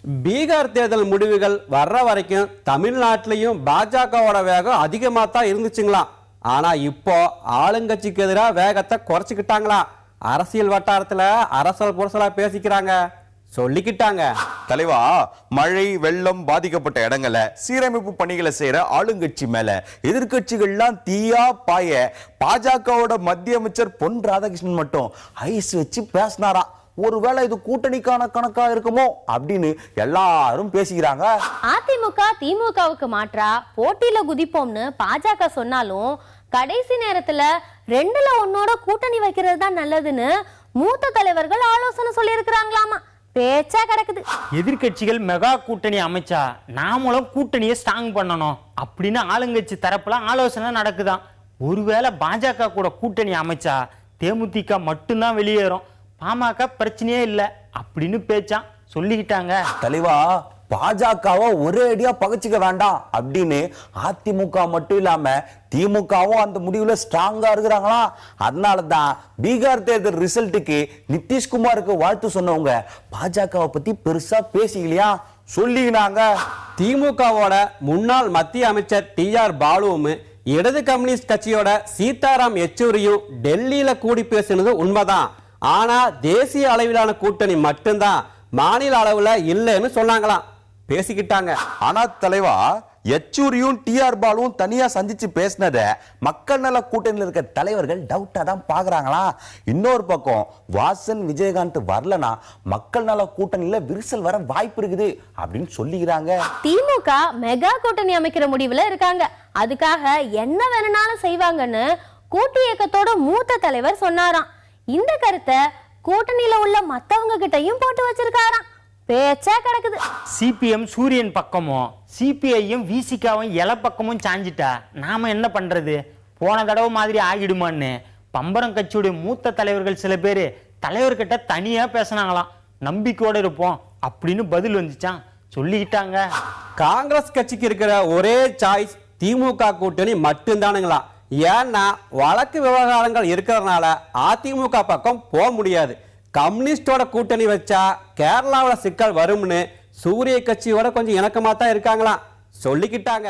பீகார் தேர்தல் முடிவுகள் வர்ற வரைக்கும் தமிழ்நாட்டிலையும் பாஜகவோட வேகம் அதிகமாக தான் இருந்துச்சுங்களாம். ஆனா இப்போ ஆளுங்கட்சிக்கு எதிராக வேகத்தை குறைச்சிக்கிட்டாங்களா. அரசியல் வட்டாரத்துல அரசல் புரசலா பேசிக்கிறாங்க, சொல்லிக்கிட்டாங்க. தலைவா, மழை வெள்ளம் பாதிக்கப்பட்ட இடங்களை சீரமைப்பு பணிகளை செய்யற ஆளுங்கட்சி மேல எதிர்கட்சிகள்லாம் தீயா பாய பாஜகவோட மத்திய அமைச்சர் பொன் ராதாகிருஷ்ணன் மட்டும் ஐஸ் வச்சு பேசினாராம். ஒருவேளை இது கூட்டணிக்கான கணக்கா இருக்குமோ அப்படின்னு எல்லாரும் பேசிக்கிறாங்க. அதிமுக திமுகவுக்கு மாற்றா போட்டியில குதிப்போம்னு பாஜக சொன்னாலும் கடைசி நேரத்துல ரெண்டுல ஒன்னோட கூட்டணி வைக்கிறது தான் நல்லதுன்னு மூத்த தலைவர்கள் ஆலோசனை சொல்லி இருக்கிறாங்களாமா. பேச்சா கிடக்குது. எதிர்கட்சிகள் மெகா கூட்டணி அமைச்சா நாமளும் கூட்டணியை ஸ்ட்ராங் பண்ணணும் அப்படின்னு ஆளுங்கட்சி தரப்புல ஆலோசனை நடக்குதான். ஒருவேளை பாஜக கூட கூட்டணி அமைச்சா தேமுதிக மட்டும்தான் வெளியேறும், பாமக பிரச்சனையே இல்லை அப்படின்னு பேச்சான் சொல்லிக்கிட்டாங்க. தலைவா, பாஜகவை ஒரே அடியா பகச்சிக்க வேண்டாம் அப்படின்னு அதிமுக மட்டும் இல்லாம திமுகவும் அந்த முடிவுல ஸ்ட்ராங்கா இருக்கிறாங்களா. அதனாலதான் பீகார் தேர்தல் ரிசல்ட்டுக்கு நிதிஷ்குமாருக்கு வாழ்த்து சொன்னவங்க பாஜகவை பத்தி பெருசா பேசிக்கலையா, சொல்லினாங்க. திமுகவோட முன்னாள் மத்திய அமைச்சர் TR பாலுவும் இடது கம்யூனிஸ்ட் கட்சியோட சீதாராம் யெச்சூரியும் டெல்லியில கூடி பேசினது உண்மைதான். ஆனா தேசிய அளவிலான கூட்டணி மட்டும்தான், மாநில அளவுல இல்லைன்னு சொன்னாங்களாம், பேசிக்கிட்டாங்க. ஆனா தலைவா, யெச்சூரியும் TR பாலுவும் தனியா சந்திச்சு பேசினத மக்கள் நல கூட்டணியில் இருக்க தலைவர்கள் டவுட்டா தான் பாக்குறாங்களா. இன்னொரு பக்கம் வாசன் விஜயகாந்த் வரலனா மக்கள் நல கூட்டணியில விரிசல் வர வாய்ப்பு இருக்குது அப்படின்னு சொல்லிக்கிறாங்க. திமுக மெகா கூட்டணி அமைக்கிற முடிவுல இருக்காங்க. அதுக்காக என்ன வேணும்னாலும் செய்வாங்கன்னு கூட்டு இயக்கத்தோட மூத்த தலைவர் சொன்னாராம். இந்த கருத்தை கூட்டணியில உள்ள மத்தவங்க கிட்டையும் போட்டு வச்சிருக்காராம். பேச்சா கிடக்குது. சிபிஎம் சூரியன் பக்கமும் சிபிஐயும் விசிகாவும் இலை பக்கமும் சாஞ்சிட்டா நாம என்ன பண்றது, போன தடவை மாதிரி ஆகிடுமான்னு பம்பரம் கட்சியுடைய மூத்த தலைவர்கள் சில பேர் தலைவர்கிட்ட தனியா பேசினாங்களாம். நம்பிக்கையோட இருப்போம் அப்படின்னு பதில் வந்துச்சான், சொல்லிக்கிட்டாங்க. காங்கிரஸ் கட்சிக்கு இருக்கிற ஒரே சாய்ஸ் திமுக கூட்டணி மட்டும்தானுங்களா. ஏன்னா வழக்கு விவகாரங்கள் இருக்கிறதுனால அதிமுக பக்கம் போக முடியாது. கம்யூனிஸ்டோட கூட்டணி வச்சா கேரளாவில் சிக்கல் வரும்னு சூரிய கட்சியோட கொஞ்சம் இணக்கமா தான் இருக்காங்களாம், சொல்லிக்கிட்டாங்க.